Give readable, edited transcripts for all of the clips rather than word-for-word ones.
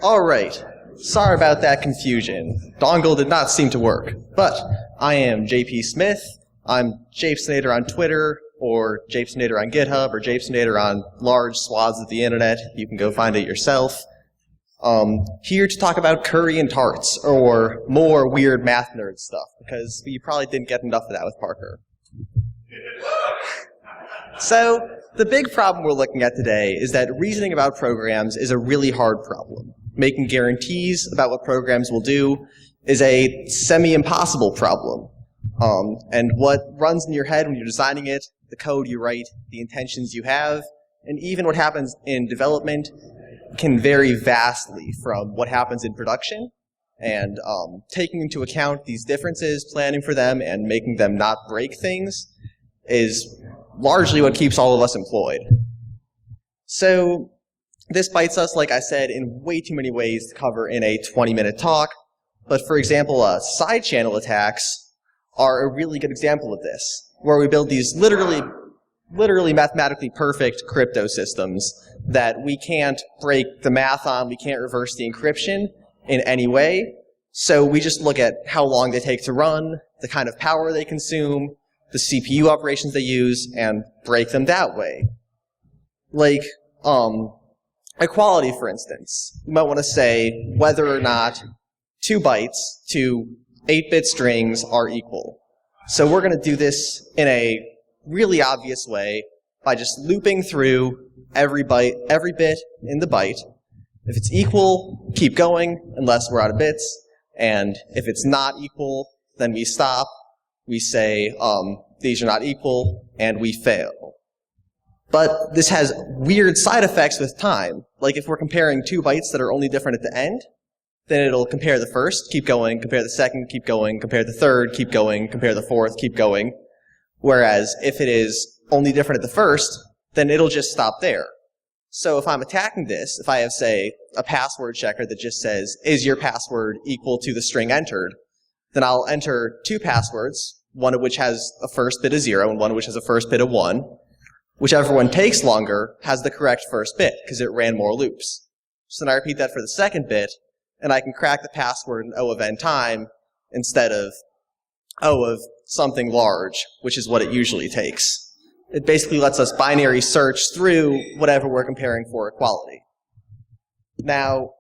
Alright, sorry about that confusion. Dongle did not seem to work. But I am JP Smith. I'm Japesinator on Twitter, or Japesinator on GitHub, or Japesinator on large swaths of the internet. You can go find it yourself. Here to talk about curry and tarts, or more weird math nerd stuff, because you probably didn't get enough of that with Parker. So, the big problem we're looking at today is that reasoning about programs is a really hard problem. Making guarantees about what programs will do is a semi-impossible problem. And what runs in your head when you're designing it, the code you write, the intentions you have, and even what happens in development can vary vastly from what happens in production. And taking into account these differences, planning for them, and making them not break things is largely what keeps all of us employed. So this bites us, like I said, in way too many ways to cover in a 20-minute talk. But for example, side channel attacks are a really good example of this, where we build these literally mathematically perfect crypto systems that we can't break the math on, we can't reverse the encryption in any way. So we just look at how long they take to run, the kind of power they consume, the CPU operations they use, and break them that way. Like, equality, for instance. You might want to say whether or not 2 bytes to 8-bit strings are equal. So we're going to do this in a really obvious way by just looping through every bit in the byte. If it's equal, keep going unless we're out of bits. And if it's not equal, then we stop. We say, these are not equal, and we fail. But this has weird side effects with time. Like if we're comparing 2 bytes that are only different at the end, then it'll compare the first, keep going, compare the second, keep going, compare the third, keep going, compare the fourth, keep going. Whereas if it is only different at the first, then it'll just stop there. So if I'm attacking this, if I have, say, a password checker that just says, is your password equal to the string entered, then I'll enter 2 passwords, one of which has a first bit of 0 and one of which has a first bit of 1. Whichever one takes longer has the correct first bit, because it ran more loops. So then I repeat that for the second bit, and I can crack the password in O of n time instead of O of something large, which is what it usually takes. It basically lets us binary search through whatever we're comparing for equality. Now,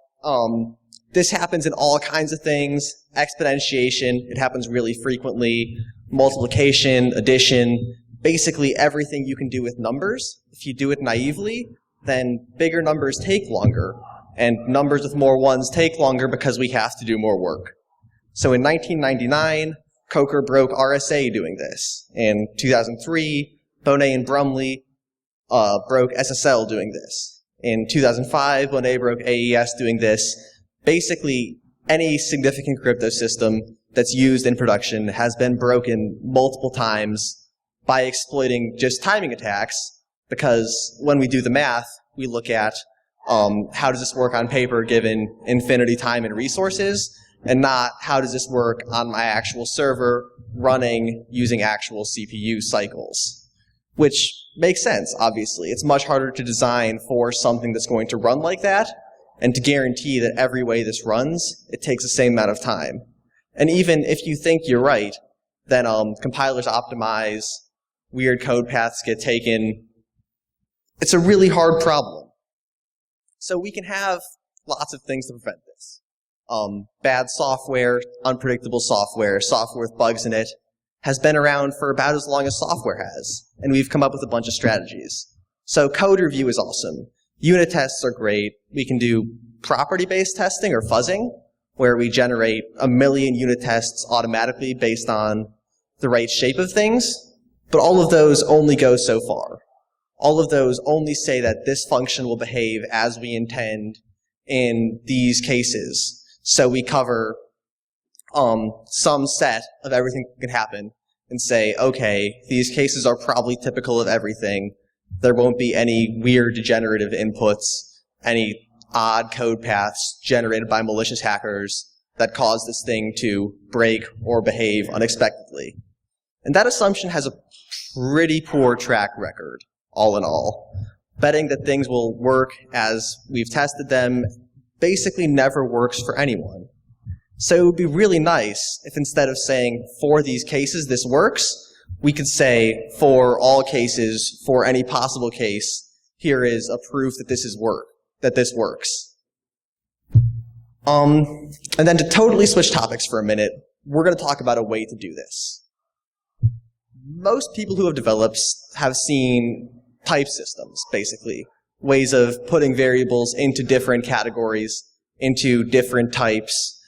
this happens in all kinds of things. Exponentiation, it happens really frequently. Multiplication, addition, basically everything you can do with numbers. If you do it naively, then bigger numbers take longer, and numbers with more ones take longer because we have to do more work. So in 1999, Coker broke RSA doing this. In 2003, Bonet and Brumley broke SSL doing this. In 2005, Bonet broke AES doing this. Basically, any significant crypto system that's used in production has been broken multiple times by exploiting just timing attacks, because when we do the math, we look at how does this work on paper given infinity time and resources, and not how does this work on my actual server running using actual CPU cycles. Which makes sense, obviously. It's much harder to design for something that's going to run like that, and to guarantee that every way this runs, it takes the same amount of time. And even if you think you're right, then compilers optimize, weird code paths get taken. It's a really hard problem. So we can have lots of things to prevent this. Bad software, unpredictable software, software with bugs in it, has been around for about as long as software has, and we've come up with a bunch of strategies. So code review is awesome. Unit tests are great. We can do property-based testing or fuzzing, where we generate 1 million unit tests automatically based on the right shape of things, but all of those only go so far. All of those only say that this function will behave as we intend in these cases. So we cover some set of everything that can happen and say, okay, these cases are probably typical of everything. There won't be any weird degenerative inputs, any odd code paths generated by malicious hackers that cause this thing to break or behave unexpectedly. And that assumption has a pretty poor track record, all in all. Betting that things will work as we've tested them basically never works for anyone. So it would be really nice if instead of saying, for these cases this works, we could say, for all cases, for any possible case, here is a proof that this works. And then to totally switch topics for a minute, we're going to talk about a way to do this. Most people who have developed have seen type systems, basically. Ways of putting variables into different categories, into different types,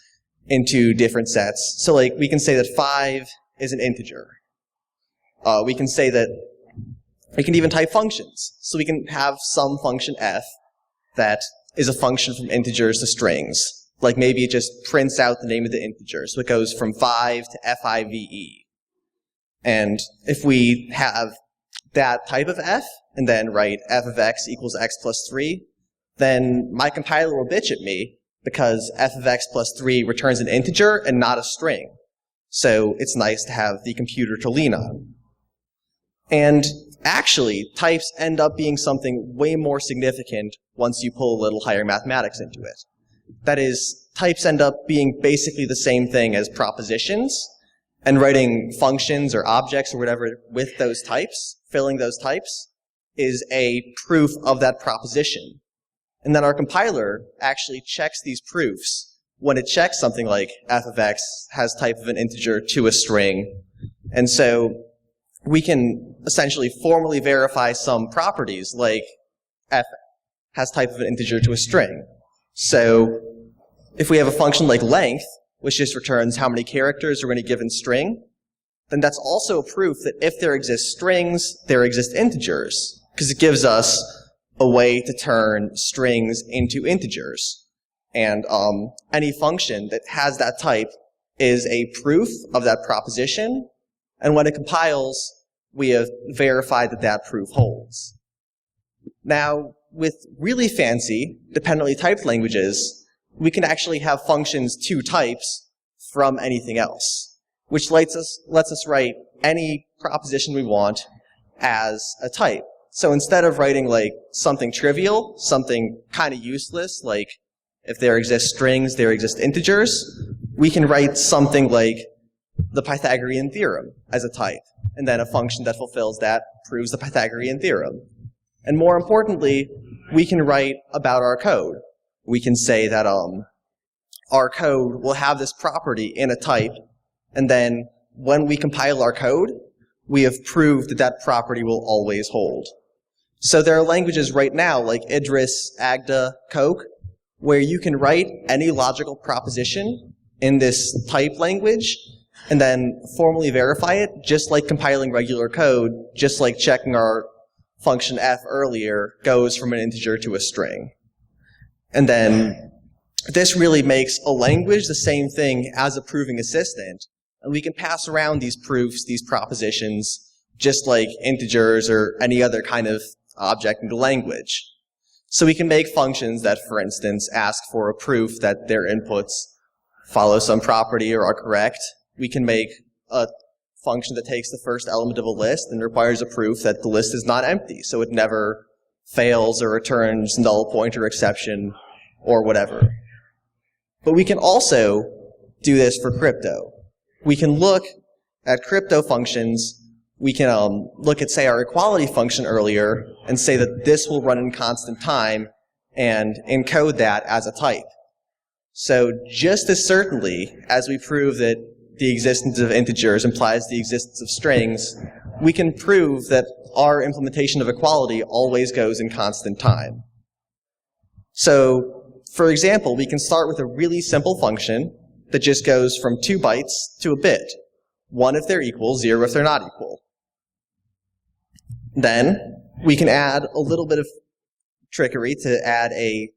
into different sets. So like, we can say that 5 is an integer. We can say that we can even type functions. So we can have some function f that is a function from integers to strings. Like maybe it just prints out the name of the integer. So it goes from 5 to FIVE. And if we have that type of f, and then write f of x equals x plus 3, then my compiler will bitch at me because f of x plus 3 returns an integer and not a string. So it's nice to have the computer to lean on. And actually, types end up being something way more significant once you pull a little higher mathematics into it. That is, types end up being basically the same thing as propositions, and writing functions or objects or whatever with those types, filling those types, is a proof of that proposition. And then our compiler actually checks these proofs when it checks something like f of x has type of an integer to a string. And so we can essentially formally verify some properties like f has type of an integer to a string. So if we have a function like length, which just returns how many characters are in a given string, then that's also a proof that if there exist strings, there exist integers, because it gives us a way to turn strings into integers. And any function that has that type is a proof of that proposition, and when it compiles, we have verified that that proof holds. Now, with really fancy, dependently typed languages, we can actually have functions to types from anything else, which lets us write any proposition we want as a type. So instead of writing like something trivial, something kind of useless, like if there exist strings, there exist integers, we can write something like the Pythagorean theorem as a type, and then a function that fulfills that proves the Pythagorean theorem. And more importantly, we can write about our code. We can say that our code will have this property in a type, and then when we compile our code, we have proved that that property will always hold. So there are languages right now like Idris, Agda, Coq, where you can write any logical proposition in this type language and then formally verify it, just like compiling regular code, just like checking our function f earlier goes from an integer to a string. And then this really makes a language the same thing as a proving assistant, and we can pass around these proofs, these propositions, just like integers or any other kind of object in the language. So we can make functions that, for instance, ask for a proof that their inputs follow some property or are correct. We can make a function that takes the first element of a list and requires a proof that the list is not empty, so it never fails or returns null pointer exception or whatever. But we can also do this for crypto. We can look at crypto functions. We can look at, say, our equality function earlier and say that this will run in constant time and encode that as a type. So just as certainly as we prove that the existence of integers implies the existence of strings, we can prove that our implementation of equality always goes in constant time. So, for example, we can start with a really simple function that just goes from 2 bytes to a bit. 1 if they're equal, 0 if they're not equal. Then we can add a little bit of trickery to add a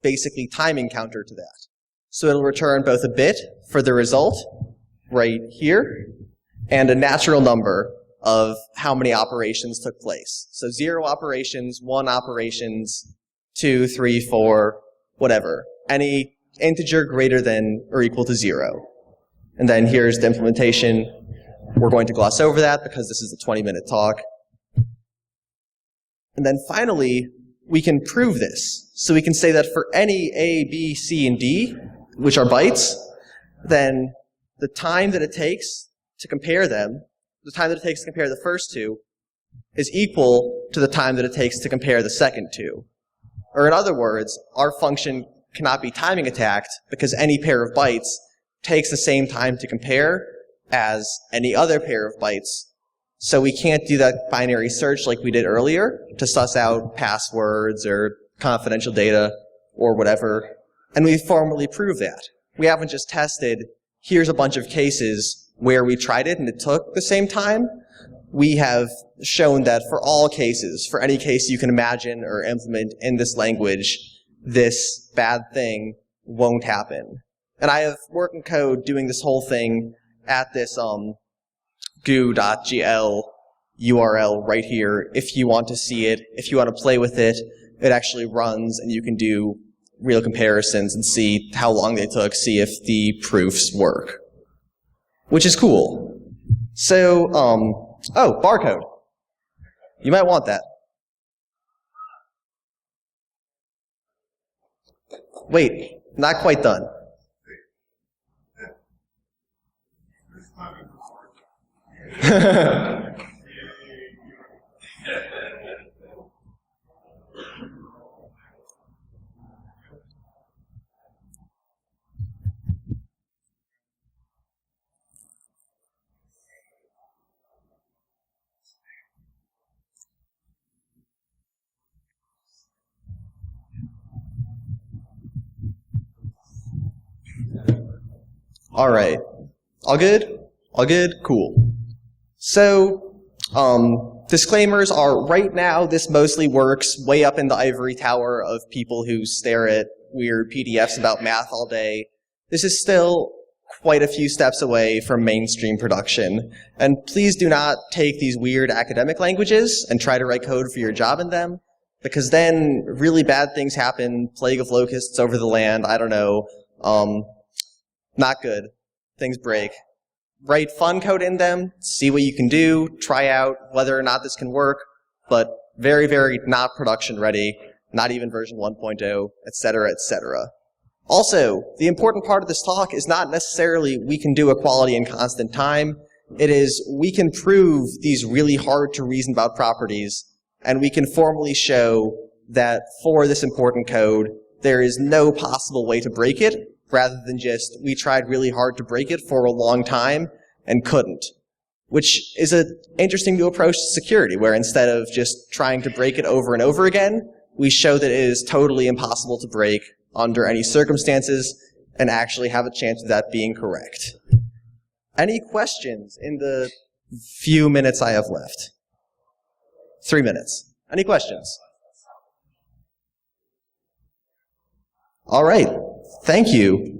basically timing counter to that. So it'll return both a bit for the result right here and a natural number of how many operations took place. So 0 operations, 1 operations, 2, 3, 4, whatever. Any integer greater than or equal to 0. And then here's the implementation. We're going to gloss over that because this is a 20-minute talk. And then finally, we can prove this. So we can say that for any A, B, C, and D, which are bytes, then the time that it takes to compare them, the time that it takes to compare the first two, is equal to the time that it takes to compare the second two. Or in other words, our function cannot be timing attacked because any pair of bytes takes the same time to compare as any other pair of bytes. So we can't do that binary search like we did earlier to suss out passwords or confidential data or whatever. And we formally prove that. We haven't just tested, here's a bunch of cases where we tried it and it took the same time. We have shown that for all cases, for any case you can imagine or implement in this language, this bad thing won't happen. And I have working code doing this whole thing at this goo.gl URL right here. If you want to see it, if you want to play with it, it actually runs and you can do real comparisons and see how long they took, see if the proofs work. Which is cool. So, oh, barcode. You might want that. Wait, not quite done. All right. All good? All good? Cool. So, disclaimers are, right now, this mostly works way up in the ivory tower of people who stare at weird PDFs about math all day. This is still quite a few steps away from mainstream production. And please do not take these weird academic languages and try to write code for your job in them, because then really bad things happen, plague of locusts over the land, I don't know. Not good. Things break. Write fun code in them, see what you can do, try out whether or not this can work, but very, very not production ready, not even version 1.0, etc., etc. Also, the important part of this talk is not necessarily we can do equality in constant time. It is we can prove these really hard to reason about properties, and we can formally show that for this important code, there is no possible way to break it, rather than just, we tried really hard to break it for a long time and couldn't. Which is an interesting new approach to security, where instead of just trying to break it over and over again, we show that it is totally impossible to break under any circumstances and actually have a chance of that being correct. Any questions in the few minutes I have left? 3 minutes. Any questions? All right. Thank you.